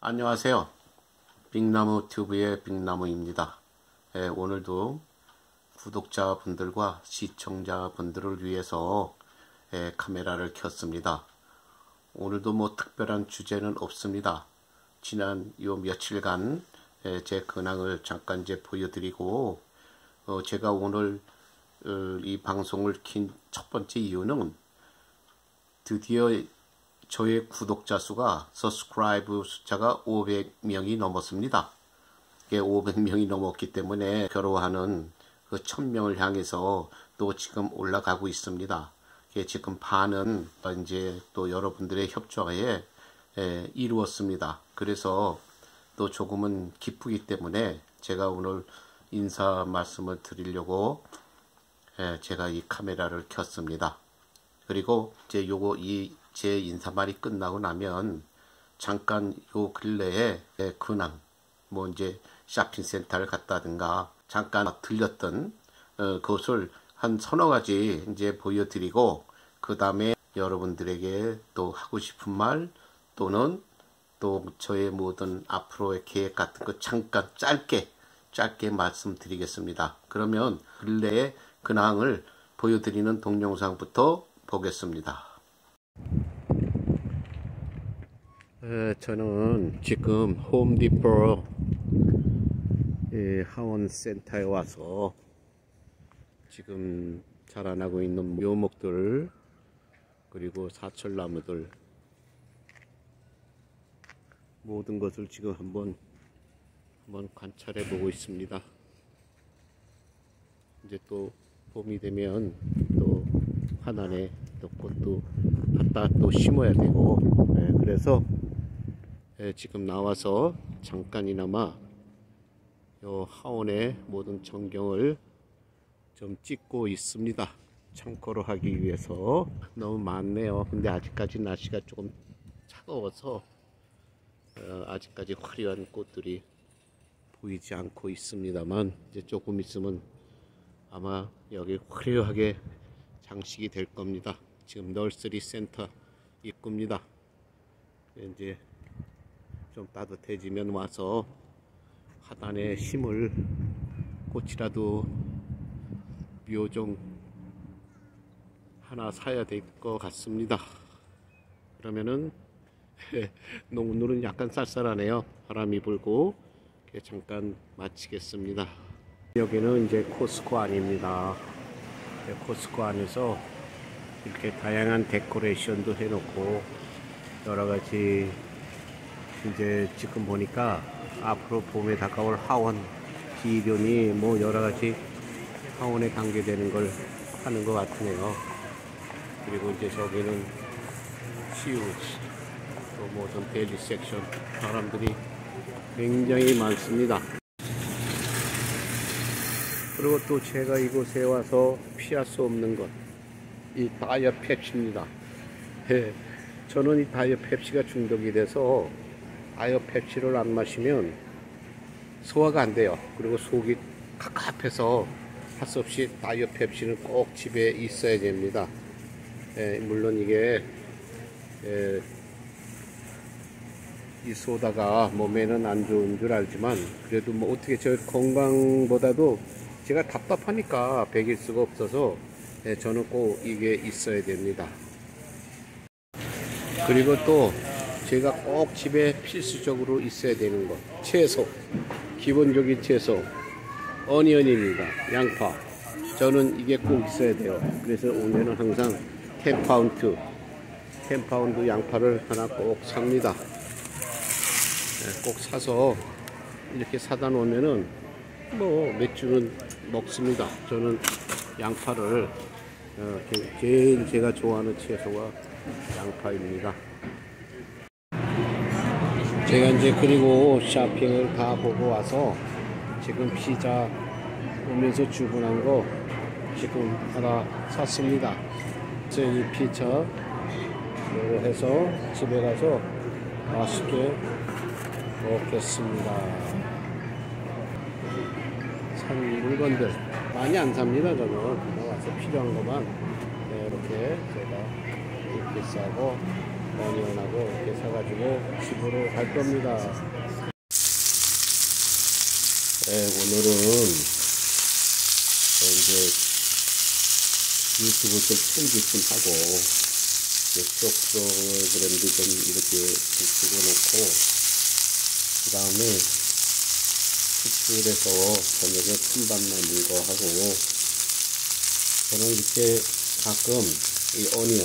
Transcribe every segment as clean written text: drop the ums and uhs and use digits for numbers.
안녕하세요. 빅나무 튜브의 빅나무입니다. 오늘도 구독자분들과 시청자분들을 위해서 카메라를 켰습니다. 오늘도 뭐 특별한 주제는 없습니다. 지난 요 며칠간 제 근황을 잠깐 이제 보여드리고, 제가 오늘 이 방송을 킨 첫 번째 이유는 드디어 저의 구독자 수가 서브스크라이브 숫자가 500명이 넘었습니다. 500명이 넘었기 때문에 겨루하는 그 1000명을 향해서 또 지금 올라가고 있습니다. 지금 반은 이제 또 여러분들의 협조하에 이루었습니다. 그래서 또 조금은 기쁘기 때문에 제가 오늘 인사 말씀을 드리려고 제가 이 카메라를 켰습니다. 그리고 이제 제 인사말이 끝나고 나면 잠깐 요 근래에 근황, 뭐 이제 쇼핑센터를 갔다든가 잠깐 들렸던 그것을 한 서너 가지 이제 보여드리고, 그 다음에 여러분들에게 또 하고 싶은 말 또는 또 저의 모든 앞으로의 계획 같은 거 잠깐 짧게 말씀드리겠습니다. 그러면 근래의 근황을 보여드리는 동영상부터 보겠습니다. 저는 지금 홈디포 하원센터에 와서 지금 자라나고 있는 묘목들 그리고 사철나무들 모든 것을 지금 한번 관찰해 보고 있습니다. 이제 또 봄이 되면 또 화단에 또 꽃도 갖다 또 심어야 되고, 그래서 지금 나와서 잠깐이나마 요 하원의 모든 전경을 좀 찍고 있습니다. 참고로 하기 위해서. 너무 많네요. 근데 아직까지 날씨가 조금 차가워서 아직까지 화려한 꽃들이 보이지 않고 있습니다만, 이제 조금 있으면 아마 여기 화려하게 장식이 될 겁니다. 지금 널스리 센터 입구입니다. 이제 좀 따뜻해지면 와서 하단에 심을 꽃이라도 묘종 하나 사야 될 것 같습니다. 그러면은 오늘은 약간 쌀쌀하네요. 바람이 불고. 잠깐 마치겠습니다. 여기는 이제 코스코 안입니다. 코스코 안에서 이렇게 다양한 데코레이션도 해놓고 여러가지 이제 지금 보니까 앞으로 봄에 다가올 하원 기이련이 뭐 여러가지 하원에 관계되는 걸 하는 것 같으네요. 그리고 이제 저기는 시우지 또 모든 데일리 섹션 사람들이 굉장히 많습니다. 그리고 또 제가 이곳에 와서 피할 수 없는 것, 이 다이어 펩시입니다. 저는 이 다이어 펩시가 중독이 돼서 다이어 펩시를 안 마시면 소화가 안 돼요. 그리고 속이 갑갑해서 할 수 없이 다이어 펩시는 꼭 집에 있어야 됩니다. 물론 이게 이 소다가 몸에는 안 좋은 줄 알지만, 그래도 뭐 어떻게 저 건강보다도 제가 답답하니까 배길 수가 없어서 저는 꼭 이게 있어야 됩니다. 그리고 또 제가 꼭 집에 필수적으로 있어야 되는 것, 채소, 기본적인 채소, 어니언입니다. 양파. 저는 이게 꼭 있어야 돼요. 그래서 오늘은 항상 10파운드 양파를 하나 꼭 삽니다. 꼭 사서 이렇게 사다 놓으면은 뭐 몇 주는 먹습니다. 저는 양파를 제일 제가 좋아하는 채소가 양파입니다. 제가 이제 그리고 쇼핑을 다 보고 와서 지금 피자 오면서 주문한 거 지금 하나 샀습니다. 이 피자 이거 해서 집에 가서 맛있게 먹겠습니다. 산 물건들 많이 안 삽니다. 저는 와서 필요한 것만 이렇게 제가 이렇게 싸고 어니언하고 이렇게 사가지고 집으로 갈 겁니다. 오늘은 이제 유튜브 좀 편집 좀 하고 쪽 프로그램도 좀 이렇게 찍어놓고 그 다음에 숙주에서 저녁에 큰밥 만든 거 하고 저는 이렇게 가끔 이 어니언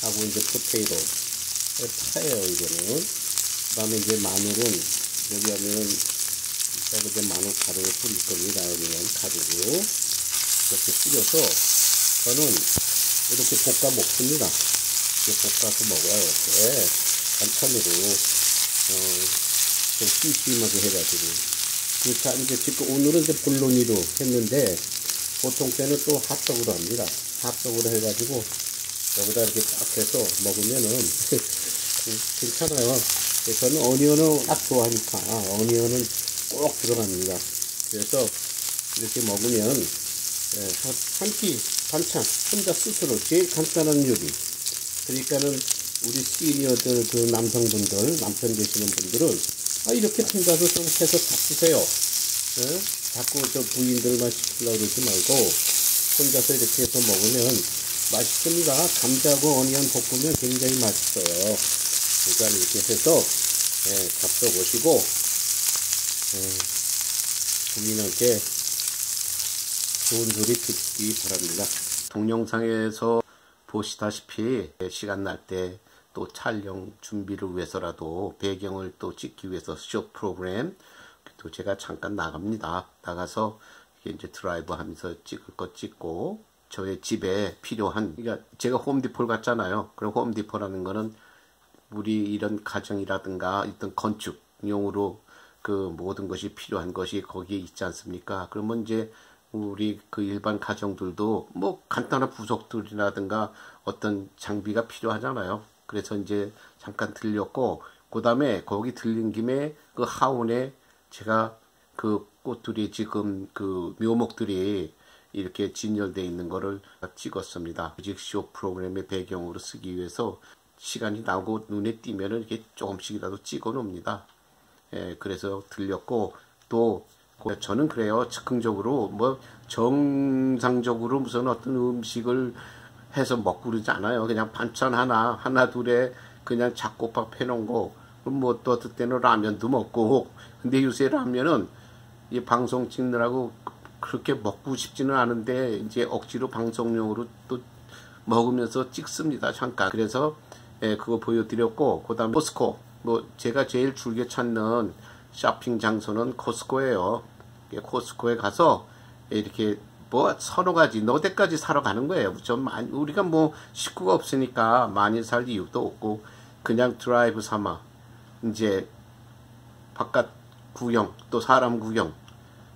하고 이제 포테이토 파예요 이거는. 그 다음에 이제 마늘은 여기 하면은 이제 마늘 가루를 뿌릴 겁니다. 여기는 가루로 이렇게 뿌려서 저는 이렇게 볶아 먹습니다. 이렇게 볶아서 먹어요. 이렇게 반찬으로 좀 심심하게 해가지고. 그렇게 이제 지금 오늘은 이제 볼로니로 했는데 보통 때는 또 핫도그로 합니다. 핫도그로 해가지고 여기다 이렇게 딱 해서 먹으면은 괜찮아요. 저는 어니언을 딱 좋아하니까 어니언은 꼭 들어갑니다. 그래서 이렇게 먹으면 한 끼 반찬 혼자 스스로 제일 간단한 요리. 그러니까는 우리 시니어들 그 남성분들 남편 되시는 분들은 이렇게 혼자서 좀 해서 잡수세요. 자꾸 저 부인들만 시키려고 그러지 말고 혼자서 이렇게 해서 먹으면 맛있습니다. 감자하고 어니언 볶으면 굉장히 맛있어요. 그러니까 이렇게 해서 잡숴 보시고 부인한테 좋은 소리 듣기 바랍니다. 동영상에서 보시다시피 시간 날 때 또 촬영 준비를 위해서라도 배경을 또 찍기 위해서 쇼 프로그램 또 제가 잠깐 나갑니다. 나가서 이제 드라이브 하면서 찍을 거 찍고 저의 집에 필요한, 그러니까 제가 홈디포를 갔잖아요. 그럼 홈디포라는 거는 우리 이런 가정이라든가 어떤 건축용으로 그 모든 것이 필요한 것이 거기에 있지 않습니까? 그러면 이제 우리 그 일반 가정들도 뭐 간단한 부속들이라든가 어떤 장비가 필요하잖아요. 그래서 이제 잠깐 들렸고, 그 다음에 거기 들린 김에 그 하원에 제가 그 꽃들이 지금 그 묘목들이 이렇게 진열되어 있는 거를 찍었습니다. 뮤직쇼 프로그램의 배경으로 쓰기 위해서 시간이 나고 눈에 띄면은 이렇게 조금씩이라도 찍어 놓습니다. 그래서 들렸고, 또 저는 그래요. 즉흥적으로 뭐 정상적으로 무슨 어떤 음식을 해서 먹고 그러지 않아요. 그냥 반찬 하나 둘에 그냥 잡곡밥 해놓은 거, 뭐 또 어떨 때는 라면도 먹고. 근데 요새 라면은 이 방송 찍느라고 그렇게 먹고 싶지는 않은데 이제 억지로 방송용으로 또 먹으면서 찍습니다. 잠깐. 그래서 그거 보여드렸고, 그 다음에 코스코, 뭐 제가 제일 즐겨 찾는 쇼핑 장소는 코스코예요. 코스코에 가서 이렇게 뭐 서너 가지 너댓까지 사러 가는 거예요. 좀 우리가 뭐 식구가 없으니까 많이 살 이유도 없고 그냥 드라이브 삼아 이제 바깥 구경 또 사람 구경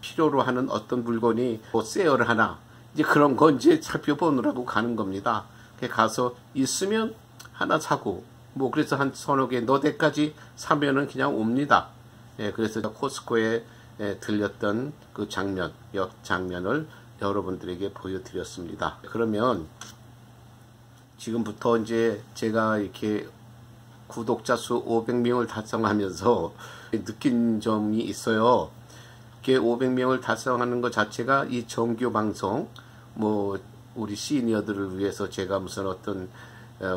필요로 하는 어떤 물건이 뭐 세일을 하나 이제 그런 거 이제 살펴보느라고 가는 겁니다. 가서 있으면 하나 사고 뭐 그래서 한 서너 개 너댓까지 사면은 그냥 옵니다. 그래서 코스코에 들렸던 그 장면을 여러분들에게 보여드렸습니다. 그러면 지금부터 이제 제가 이렇게 구독자 수 500명을 달성하면서 느낀 점이 있어요. 이렇게 500명을 달성하는 것 자체가 이 정규 방송, 뭐 우리 시니어들을 위해서 제가 무슨 어떤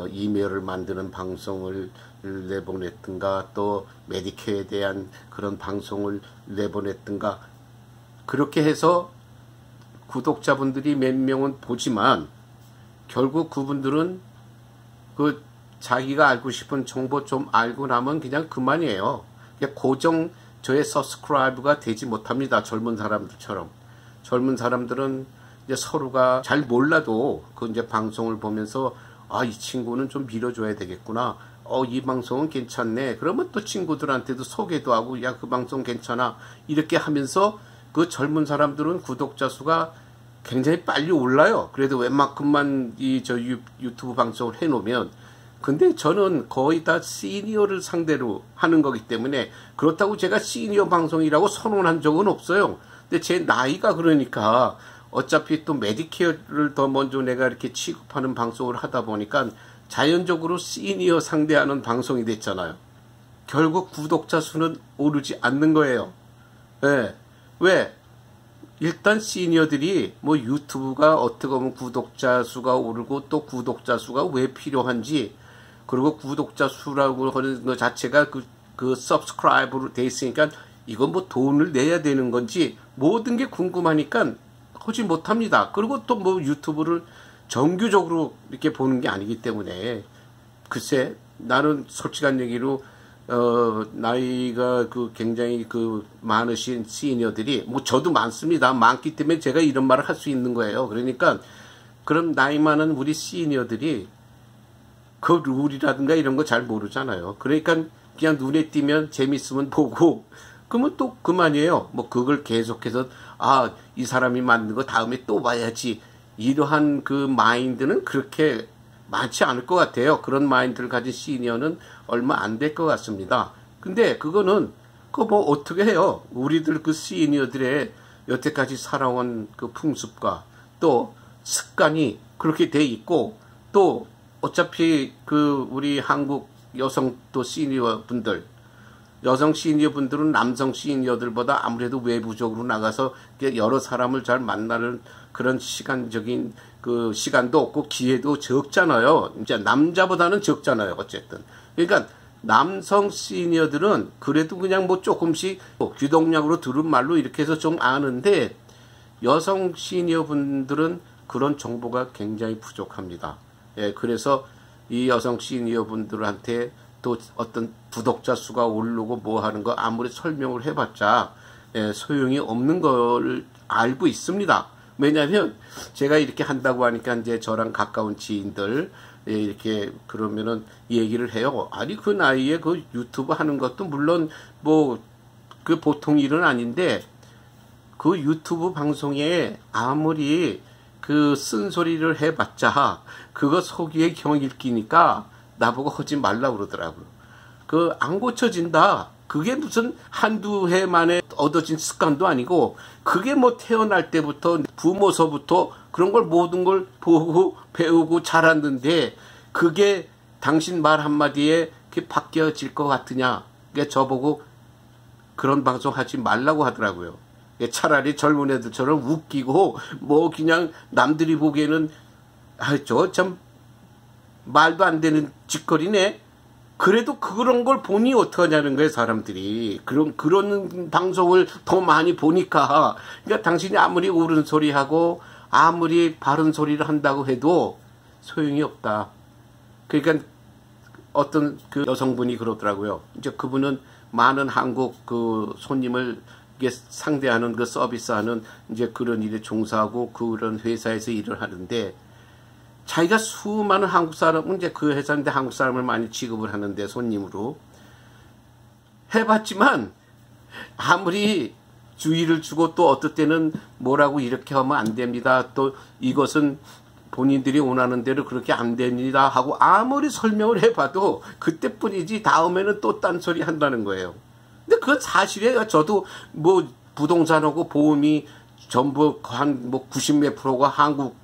이메일을 만드는 방송을 내보냈든가 또 메디케어에 대한 그런 방송을 내보냈든가 그렇게 해서 구독자분들이 몇 명은 보지만 결국 그분들은 그 자기가 알고 싶은 정보 좀 알고 나면 그냥 그만이에요. 고정 저의 서브스크라이브가 되지 못합니다. 젊은 사람들처럼. 젊은 사람들은 이제 서로가 잘 몰라도 그 이제 방송을 보면서 이 친구는 좀 밀어줘야 되겠구나. 이 방송은 괜찮네. 그러면 또 친구들한테도 소개도 하고 야 그 방송 괜찮아. 이렇게 하면서 그 젊은 사람들은 구독자 수가 굉장히 빨리 올라요. 그래도 웬만큼만 저 유튜브 방송을 해놓으면. 근데 저는 거의 다 시니어를 상대로 하는 거기 때문에 그렇다고 제가 시니어 방송이라고 선언한 적은 없어요. 근데 제 나이가 그러니까 어차피 또 메디케어를 더 먼저 내가 이렇게 취급하는 방송을 하다 보니까 자연적으로 시니어 상대하는 방송이 됐잖아요. 결국 구독자 수는 오르지 않는 거예요. 예. 왜? 일단 시니어들이 뭐 유튜브가 어떻게 보면 구독자 수가 오르고 또 구독자 수가 왜 필요한지, 그리고 구독자 수라고 하는 것 자체가 그 subscribe로 돼 있으니까 이건 뭐 돈을 내야 되는 건지 모든 게 궁금하니까 하지 못합니다. 그리고 또 뭐 유튜브를 정규적으로 이렇게 보는 게 아니기 때문에, 글쎄 나는 솔직한 얘기로 나이가 굉장히 많으신 시니어들이, 뭐 저도 많습니다. 많기 때문에 제가 이런 말을 할 수 있는 거예요. 그러니까 그럼 나이 많은 우리 시니어들이 그 룰이라든가 이런 거 잘 모르잖아요. 그러니까 그냥 눈에 띄면 재밌으면 보고 그러면 또 그만이에요. 뭐 그걸 계속해서 이 사람이 만든 거 다음에 또 봐야지, 이러한 그 마인드는 그렇게 많지 않을 것 같아요. 그런 마인드를 가진 시니어는 얼마 안 될 것 같습니다. 근데 그거는 뭐 어떻게 해요? 우리들 그 시니어들의 여태까지 살아온 그 풍습과 또 습관이 그렇게 돼 있고, 또 어차피 우리 한국 여성 또 시니어 분들, 여성 시니어 분들은 남성 시니어들보다 아무래도 외부적으로 나가서 여러 사람을 잘 만나는 그런 시간적인 시간도 없고 기회도 적잖아요. 이제 남자보다는 적잖아요. 어쨌든. 그러니까 남성 시니어들은 그래도 그냥 뭐 조금씩 귀동냥으로 들은 말로 이렇게 해서 좀 아는데, 여성 시니어 분들은 그런 정보가 굉장히 부족합니다. 예, 그래서 이 여성 시니어 분들한테 또 어떤 구독자 수가 오르고 뭐 하는 거 아무리 설명을 해봤자 소용이 없는 걸 알고 있습니다. 왜냐하면 제가 이렇게 한다고 하니까 이제 저랑 가까운 지인들 이렇게 그러면은 얘기를 해요. 아니 그 나이에 그 유튜브 하는 것도 물론 뭐 보통 일은 아닌데, 그 유튜브 방송에 아무리 쓴소리를 해봤자 그거 속이에 경일 끼니까 나보고 하지 말라고 그러더라고요. 안 고쳐진다. 그게 무슨 한두 해 만에 얻어진 습관도 아니고, 그게 뭐 태어날 때부터 부모서부터 그런 걸 모든 걸 보고 배우고 자랐는데, 그게 당신 말 한마디에 바뀌어질 것 같으냐. 그게 저보고 그런 방송 하지 말라고 하더라고요. 차라리 젊은 애들처럼 웃기고 뭐 그냥 남들이 보기에는 저 참 말도 안 되는 짓거리네. 그래도 그런 걸 보니 어떡하냐는 거예요, 사람들이. 그런 방송을 더 많이 보니까. 그러니까 당신이 아무리 옳은 소리 하고 아무리 바른 소리를 한다고 해도 소용이 없다. 그러니까 어떤 여성분이 그러더라고요. 이제 그분은 많은 한국 손님을 상대하는 서비스하는 이제 그런 일에 종사하고 그런 회사에서 일을 하는데, 자기가 수많은 한국 사람은 이제 그 회사인데 한국 사람을 많이 취급을 하는데 손님으로 해봤지만 아무리 주의를 주고 또 어떨 때는 뭐라고 이렇게 하면 안 됩니다. 또 이것은 본인들이 원하는 대로 그렇게 안 됩니다 하고 아무리 설명을 해봐도 그때뿐이지 다음에는 또 딴소리 한다는 거예요. 근데 그건 사실이에요. 저도 뭐 부동산하고 보험이 전부 한 뭐 90몇 프로가 한국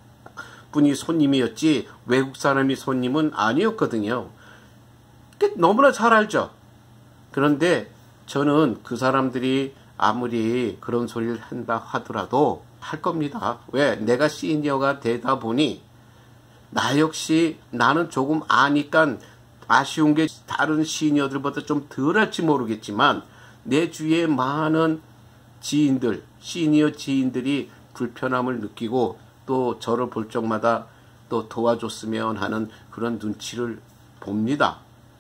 분이 손님이었지 외국 사람이 손님은 아니었거든요. 너무나 잘 알죠. 그런데 저는 그 사람들이 아무리 그런 소리를 한다 하더라도 할 겁니다. 왜? 내가 시니어가 되다 보니 나 역시 나는 조금 아니까 아쉬운 게 다른 시니어들보다 좀 덜할지 모르겠지만, 내 주위에 많은 지인들, 시니어 지인들이 불편함을 느끼고 또 저를 볼 적마다 또 도와줬으면 하는 그런 눈치를 봅니다.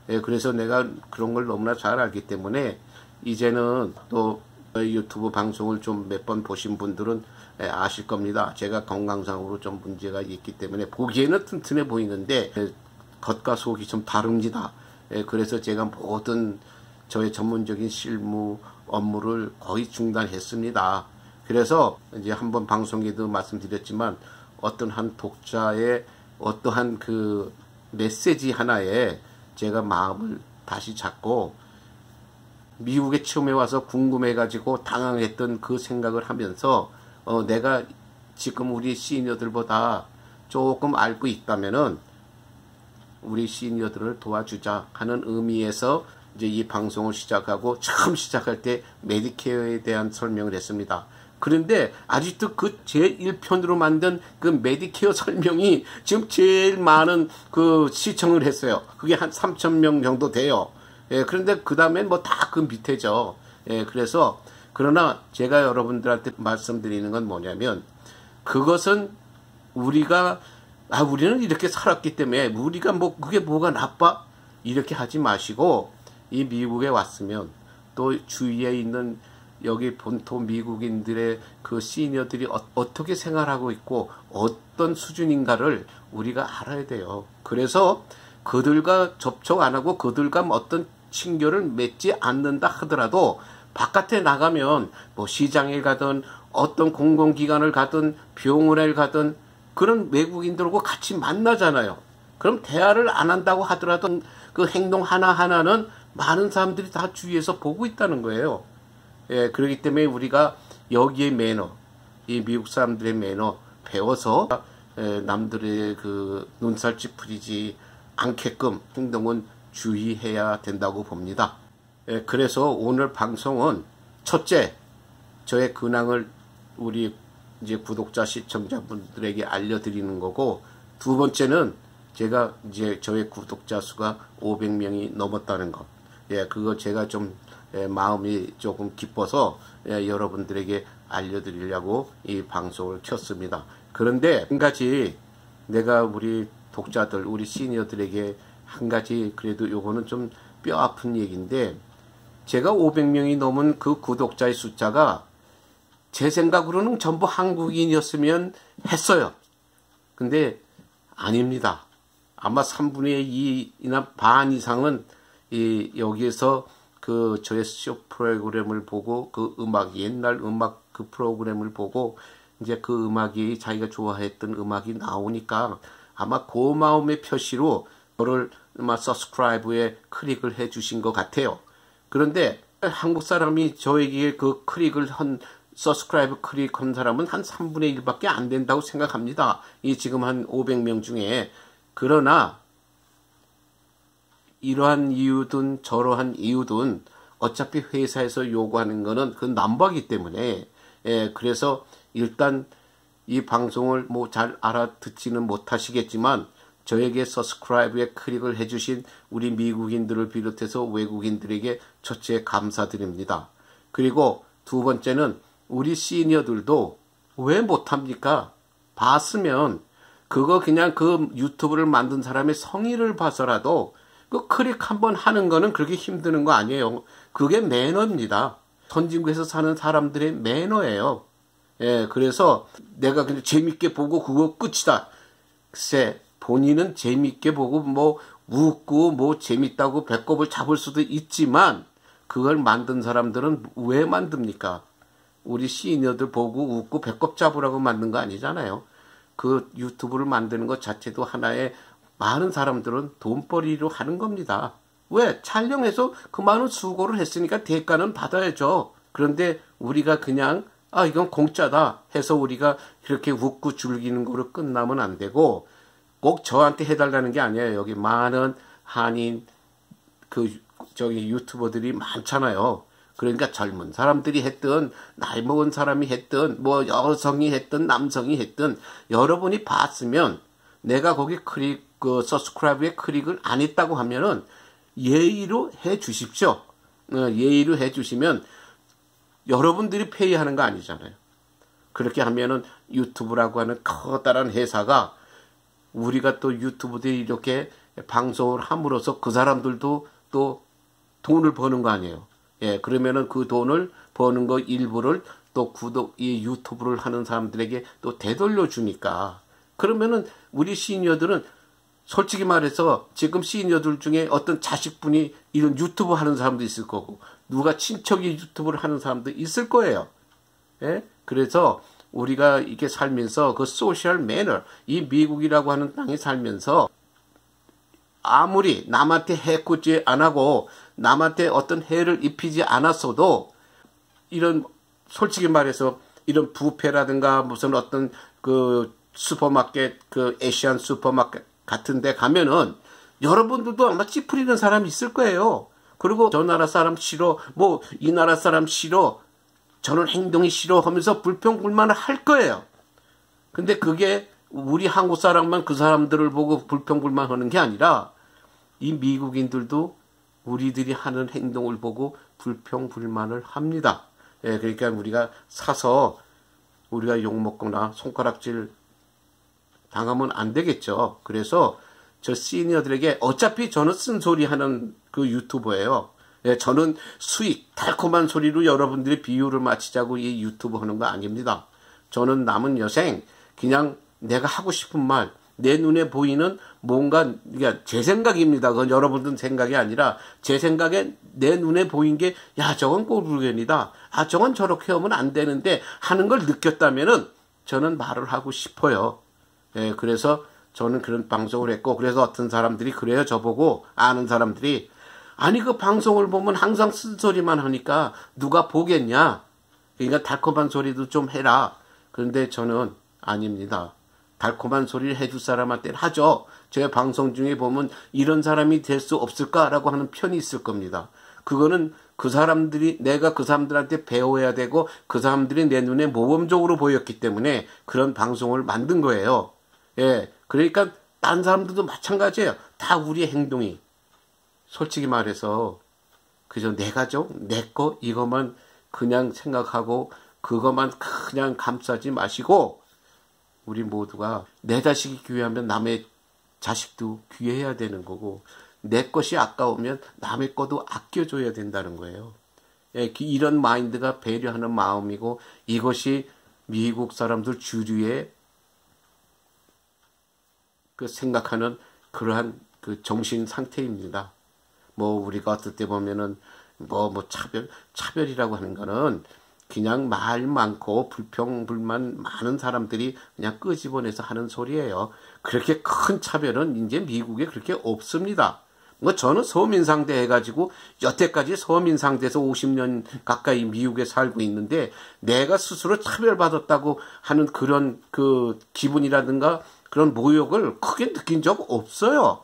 예, 그래서 내가 그런 걸 너무나 잘 알기 때문에 이제는 또 유튜브 방송을 좀 몇 번 보신 분들은 아실 겁니다. 제가 건강상으로 좀 문제가 있기 때문에 보기에는 튼튼해 보이는데 겉과 속이 좀 다릅니다. 그래서 제가 모든 저의 전문적인 실무 업무를 거의 중단했습니다. 그래서 이제 한번 방송에도 말씀드렸지만 어떤 한 독자의 어떠한 메시지 하나에 제가 마음을 다시 잡고 미국에 처음에 와서 궁금해가지고 당황했던 그 생각을 하면서 내가 지금 우리 시니어들보다 조금 알고 있다면은 우리 시니어들을 도와주자 하는 의미에서 이제 이 방송을 시작하고 처음 시작할 때 메디케어에 대한 설명을 했습니다. 그런데 아직도 그 제1편으로 만든 그 메디케어 설명이 지금 제일 많은 그 시청을 했어요. 그게 한 3,000명 정도 돼요. 예, 그런데 그 다음엔 뭐 다 그 밑에죠. 예, 그래서 그러나 제가 여러분들한테 말씀드리는 건 뭐냐면 그것은 우리는 이렇게 살았기 때문에 우리가 뭐 그게 뭐가 나빠? 이렇게 하지 마시고 이 미국에 왔으면 또 주위에 있는 여기 본토 미국인들의 그 시니어들이 어떻게 생활하고 있고 어떤 수준인가를 우리가 알아야 돼요. 그래서 그들과 접촉 안 하고 그들과 어떤 친교를 맺지 않는다 하더라도 바깥에 나가면 뭐 시장에 가든 어떤 공공기관을 가든 병원에 가든 그런 외국인들하고 같이 만나잖아요. 그럼 대화를 안 한다고 하더라도 그 행동 하나하나는 많은 사람들이 다 주위에서 보고 있다는 거예요. 예, 그렇기 때문에 우리가 여기의 매너, 이 미국 사람들의 매너 배워서 남들의 그 눈살 찌푸리지 않게끔 행동은 주의해야 된다고 봅니다. 예, 그래서 오늘 방송은 첫째, 저의 근황을 우리 이제 구독자 시청자분들에게 알려드리는 거고, 두 번째는 제가 이제 저의 구독자 수가 500명이 넘었다는 것. 예, 그거 제가 좀 마음이 조금 기뻐서 여러분들에게 알려드리려고 이 방송을 켰습니다. 그런데 한 가지 내가 우리 독자들, 우리 시니어들에게 한 가지 그래도 요거는 좀 뼈 아픈 얘기인데, 제가 500명이 넘은 그 구독자의 숫자가 제 생각으로는 전부 한국인이었으면 했어요. 근데 아닙니다. 아마 3분의 2이나 반 이상은 여기에서 그 저의 쇼 프로그램을 보고 그 음악, 옛날 음악 그 프로그램을 보고 이제 그 음악이 자기가 좋아했던 음악이 나오니까 아마 고마움의 표시로 저를 아마 서브스크라이브에 클릭을 해 주신 것 같아요. 그런데 한국 사람이 저에게 그 서브스크라이브 클릭한 사람은 한 3분의 1밖에 안 된다고 생각합니다. 이 지금 한 500명 중에. 그러나 이러한 이유든 저러한 이유든 어차피 회사에서 요구하는 거는 그 넘버이기 때문에, 그래서 일단 이 방송을 뭐 잘 알아듣지는 못하시겠지만 저에게 서브스크라이브에 클릭을 해주신 우리 미국인들을 비롯해서 외국인들에게 첫째 감사드립니다. 그리고 두 번째는 우리 시니어들도 왜 못합니까? 봤으면 그거 그냥 그 유튜브를 만든 사람의 성의를 봐서라도 그 클릭 한번 하는 거는 그렇게 힘드는 거 아니에요. 그게 매너입니다. 선진국에서 사는 사람들의 매너예요. 예, 그래서 내가 그냥 재밌게 보고 그거 끝이다. 글쎄, 본인은 재밌게 보고 뭐 웃고 뭐 재밌다고 배꼽을 잡을 수도 있지만 그걸 만든 사람들은 왜 만듭니까? 우리 시니어들 보고 웃고 배꼽 잡으라고 만든 거 아니잖아요. 그 유튜브를 만드는 것 자체도 하나의 많은 사람들은 돈벌이로 하는 겁니다. 왜? 촬영해서 그 많은 수고를 했으니까 대가는 받아야죠. 그런데 우리가 그냥 이건 공짜다 해서 우리가 이렇게 웃고 즐기는 거로 끝나면 안 되고, 꼭 저한테 해달라는 게 아니에요. 여기 많은 한인 유튜버들이 많잖아요. 그러니까 젊은 사람들이 했든 나이 먹은 사람이 했든 뭐 여성이 했든 남성이 했든 여러분이 봤으면 내가 거기 서브스크라이브에 클릭을 안 했다고 하면은 예의로 해 주십시오. 예의로 해 주시면 여러분들이 페이하는 거 아니잖아요. 그렇게 하면은 유튜브라고 하는 커다란 회사가 우리가 또 유튜브들이 이렇게 방송을 함으로써 그 사람들도 또 돈을 버는 거 아니에요. 예, 그러면은 그 돈을 버는 거 일부를 또 이 유튜브를 하는 사람들에게 또 되돌려 주니까, 그러면은 우리 시니어들은 솔직히 말해서 지금 시니어들 중에 어떤 자식분이 이런 유튜브 하는 사람도 있을 거고 누가 친척이 유튜브를 하는 사람도 있을 거예요. 예? 그래서 우리가 이렇게 살면서 그 소셜 매너, 이 미국이라고 하는 땅에 살면서 아무리 남한테 해코지 안 하고 남한테 어떤 해를 입히지 않았어도 이런 솔직히 말해서 이런 뷔페라든가 무슨 어떤 그 슈퍼마켓, 그 에시안 슈퍼마켓 같은 데 가면은 여러분들도 아마 찌푸리는 사람이 있을 거예요. 그리고 저 나라 사람 싫어, 뭐 이 나라 사람 싫어, 저런 행동이 싫어 하면서 불평불만을 할 거예요. 근데 그게 우리 한국 사람만 그 사람들을 보고 불평불만하는 게 아니라 이 미국인들도 우리들이 하는 행동을 보고 불평불만을 합니다. 예, 그러니까 우리가 사서 우리가 욕먹거나 손가락질 당하면 안 되겠죠. 그래서 저 시니어들에게 어차피 저는 쓴소리 하는 그 유튜버예요. 예, 저는 수익, 달콤한 소리로 여러분들이 비유를 맞추자고 이 유튜브 하는 거 아닙니다. 저는 남은 여생 그냥 내가 하고 싶은 말, 내 눈에 보이는 뭔가, 그러니까 제 생각입니다. 그건 여러분들 생각이 아니라 제 생각에 내 눈에 보인 게, 야, 저건 꼬불견이다. 아, 저건 저렇게 하면 안 되는데 하는 걸 느꼈다면은 저는 말을 하고 싶어요. 예, 그래서 저는 그런 방송을 했고, 그래서 어떤 사람들이 그래요. 저보고 아는 사람들이, 아니 그 방송을 보면 항상 쓴소리만 하니까 누가 보겠냐. 그러니까 달콤한 소리도 좀 해라. 그런데 저는 아닙니다. 달콤한 소리를 해줄 사람한테는 하죠. 제 방송 중에 보면 이런 사람이 될 수 없을까라고 하는 편이 있을 겁니다. 그거는 그 사람들이, 내가 그 사람들한테 배워야 되고 그 사람들이 내 눈에 모범적으로 보였기 때문에 그런 방송을 만든 거예요. 예, 그러니까 딴 사람들도 마찬가지예요. 다 우리의 행동이 솔직히 말해서 그저 내 가족, 내 거 이것만 그냥 생각하고 그것만 그냥 감싸지 마시고 우리 모두가 내 자식이 귀하면 남의 자식도 귀해야 되는 거고 내 것이 아까우면 남의 것도 아껴줘야 된다는 거예요. 예, 이런 마인드가 배려하는 마음이고 이것이 미국 사람들 주류의 그 생각하는 그러한 그 정신 상태입니다. 뭐 우리가 어떨 때 보면은 뭐 차별이라고 하는 거는 그냥 말 많고 불평불만 많은 사람들이 그냥 끄집어내서 하는 소리예요. 그렇게 큰 차별은 이제 미국에 그렇게 없습니다. 뭐 저는 서민상대 해가지고 여태까지 서민상대에서 50년 가까이 미국에 살고 있는데 내가 스스로 차별받았다고 하는 그런 그 기분이라든가 그런 모욕을 크게 느낀 적 없어요.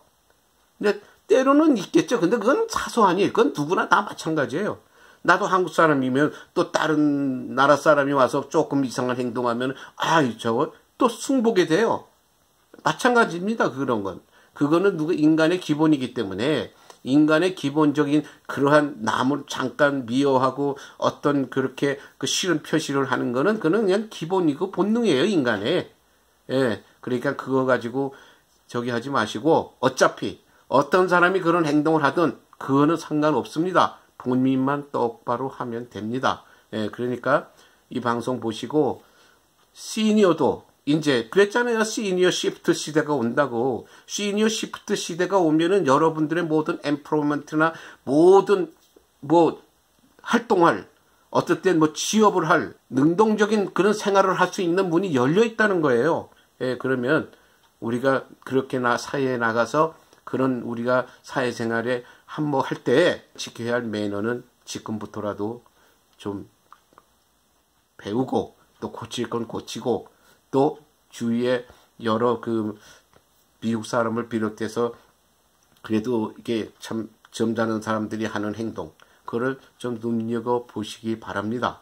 근데 때로는 있겠죠. 근데 그건 사소하니 그건 누구나 다 마찬가지예요. 나도 한국 사람이면 또 다른 나라 사람이 와서 조금 이상한 행동하면 저거 또 승복이 돼요. 마찬가지입니다. 그런 건. 그거는 인간의 기본이기 때문에 인간의 기본적인 그러한 남을 잠깐 미워하고 어떤 그렇게 그 싫은 표시를 하는 거는 그는 그냥 기본이고 본능이에요. 인간의. 예. 그러니까 그거 가지고 저기 하지 마시고 어차피 어떤 사람이 그런 행동을 하든 그거는 상관없습니다. 본인만 똑바로 하면 됩니다. 예, 그러니까 이 방송 보시고 시니어도 이제 그랬잖아요. 시니어 시프트 시대가 온다고. 시니어 시프트 시대가 오면은 여러분들의 모든 엠프로먼트나 모든 뭐 활동할 어떨 땐 뭐 취업을 할 능동적인 그런 생활을 할 수 있는 문이 열려 있다는 거예요. 예, 그러면 우리가 그렇게 사회에 나가서 그런 우리가 사회생활에 한몫할 때 지켜야 할 매너는 지금부터라도 좀 배우고 또 고칠 건 고치고 또 주위에 여러 그 미국 사람을 비롯해서 그래도 이게 참 점잖은 사람들이 하는 행동 그거를 좀 눈여겨 보시기 바랍니다.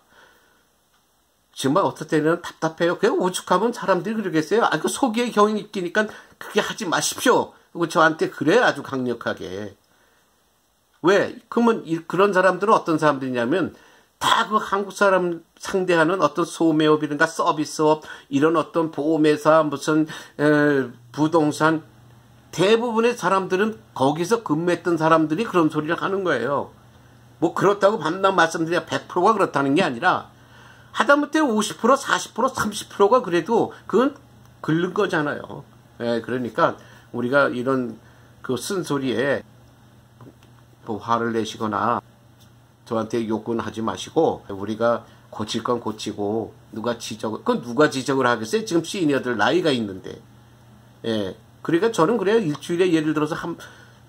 정말 어떨 때는 답답해요. 그냥 오죽하면 사람들이 그러겠어요. 그 속에 경이 끼니까 그게 하지 마십시오. 그리고 저한테 그래 아주 강력하게. 왜? 그러면 그런 사람들은 어떤 사람들이냐면 다 그 한국 사람 상대하는 어떤 소매업이든가 서비스업 이런 어떤 보험회사 무슨 부동산 대부분의 사람들은 거기서 근무했던 사람들이 그런 소리를 하는 거예요. 뭐 그렇다고 밤낮 말씀드려 100%가 그렇다는 게 아니라 하다못해 50%, 40%, 30%가 그래도 그건 긁는 거잖아요. 예, 그러니까 우리가 이런 그 쓴소리에 뭐 화를 내시거나 저한테 욕은 하지 마시고 우리가 고칠 건 고치고 누가 지적을 하겠어요? 지금 시니어들 나이가 있는데. 예. 그러니까 저는 그래요. 일주일에 예를 들어서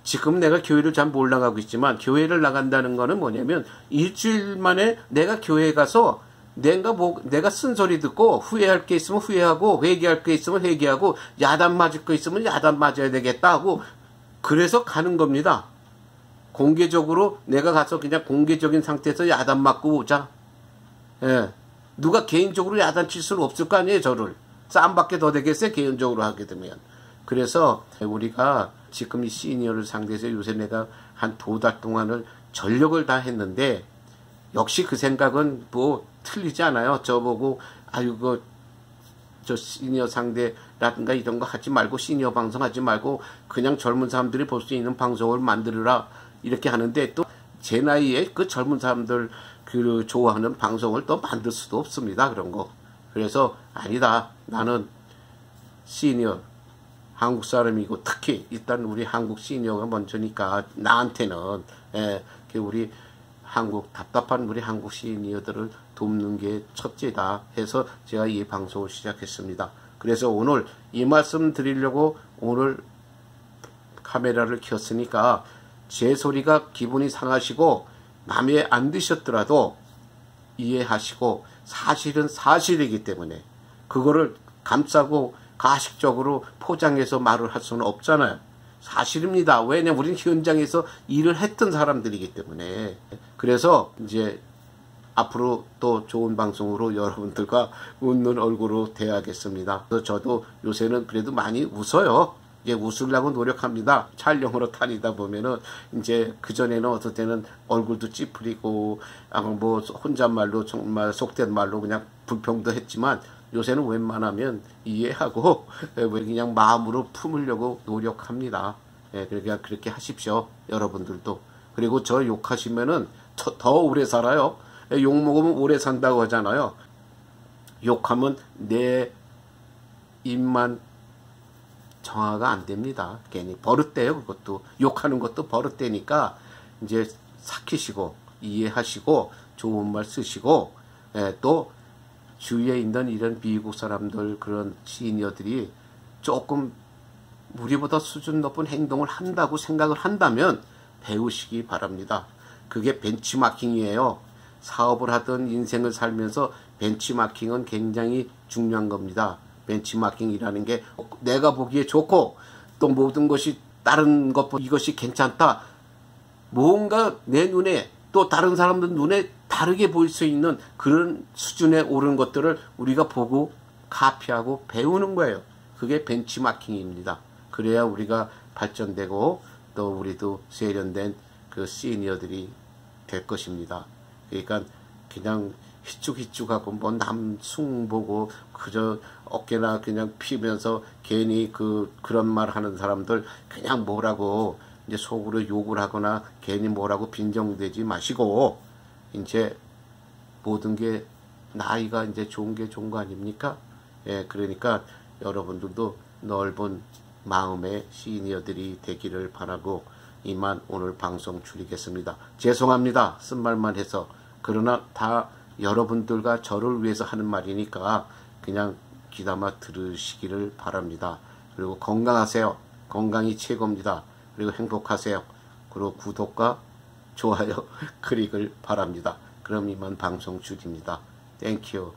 지금 내가 교회를 잘 못 나가고 있지만 교회를 나간다는 거는 뭐냐면 일주일 만에 내가 교회에 가서 내가 쓴소리 듣고 후회할 게 있으면 후회하고 회개할 게 있으면 회개하고 야단 맞을 거 있으면 야단 맞아야 되겠다 하고 그래서 가는 겁니다. 공개적으로 내가 가서 그냥 공개적인 상태에서 야단 맞고 오자. 예. 누가 개인적으로 야단 칠 수는 없을 거 아니에요, 저를. 싸움밖에 더 되겠어요, 개인적으로 하게 되면. 그래서 우리가 지금 이 시니어를 상대해서 요새 내가 한 2달 동안을 전력을 다 했는데, 역시 그 생각은 뭐 틀리지 않아요. 저보고, 아유, 저 시니어 상대라든가 이런 거 하지 말고, 시니어 방송 하지 말고, 그냥 젊은 사람들이 볼 수 있는 방송을 만들어라. 이렇게 하는데, 또 제 나이에 그 젊은 사람들 그 좋아하는 방송을 또 만들 수도 없습니다. 그런 거. 그래서 아니다. 나는 시니어 한국 사람이고, 특히 일단 우리 한국 시니어가 먼저니까 나한테는 우리 한국 답답한 우리 한국 시니어들을 돕는 게 첫째다 해서 제가 이 방송을 시작했습니다. 그래서 오늘 이 말씀 드리려고 오늘 카메라를 켰으니까 제 소리가 기분이 상하시고 마음에 안 드셨더라도 이해하시고, 사실은 사실이기 때문에 그거를 감싸고 가식적으로 포장해서 말을 할 수는 없잖아요. 사실입니다. 왜냐면 우리는 현장에서 일을 했던 사람들이기 때문에. 그래서 이제 앞으로 또 좋은 방송으로 여러분들과 웃는 얼굴로 대하겠습니다. 저도 요새는 그래도 많이 웃어요. 이제 웃으려고 노력합니다. 촬영으로 다니다 보면은 이제 그전에는 어떨 때는 얼굴도 찌푸리고 뭐 혼잣말로 정말 속된 말로 그냥 불평도 했지만, 요새는 웬만하면 이해하고 그냥 마음으로 품으려고 노력합니다. 그러니까 그렇게 하십시오, 여러분들도. 그리고 저 욕하시면은 더 오래 살아요. 욕 먹으면 오래 산다고 하잖아요. 욕하면 내 입만 정화가 안 됩니다. 괜히 버릇돼요. 그것도 욕하는 것도 버릇되니까 이제 삭히시고 이해하시고 좋은 말 쓰시고, 또 주위에 있는 이런 미국 사람들, 그런 시니어들이 조금 우리보다 수준 높은 행동을 한다고 생각을 한다면 배우시기 바랍니다. 그게 벤치마킹이에요. 사업을 하든 인생을 살면서 벤치마킹은 굉장히 중요한 겁니다. 벤치마킹이라는 게 내가 보기에 좋고, 또 모든 것이 다른 것보다 이것이 괜찮다, 뭔가 내 눈에 또 다른 사람들 눈에 다르게 보일 수 있는 그런 수준에 오른 것들을 우리가 보고 카피하고 배우는 거예요. 그게 벤치마킹입니다. 그래야 우리가 발전되고 또 우리도 세련된 그 시니어들이 될 것입니다. 그러니까 그냥 휘쭉휘쭉하고 뭐 남 숭 보고 그저 어깨나 그냥 피면서 괜히 그런 말 하는 사람들 그냥 뭐라고 이제 속으로 욕을 하거나 괜히 뭐라고 빈정대지 마시고, 이제 모든 게 나이가 이제 좋은 게 좋은 거 아닙니까? 그러니까 여러분들도 넓은 마음의 시니어들이 되기를 바라고 이만 오늘 방송 줄이겠습니다. 죄송합니다. 쓴 말만 해서. 그러나 다 여러분들과 저를 위해서 하는 말이니까 그냥 귀담아 들으시기를 바랍니다. 그리고 건강하세요. 건강이 최고입니다. 그리고 행복하세요. 그리고 구독과 좋아요 클릭을 바랍니다. 그럼 이만 방송 줄입니다. 땡큐.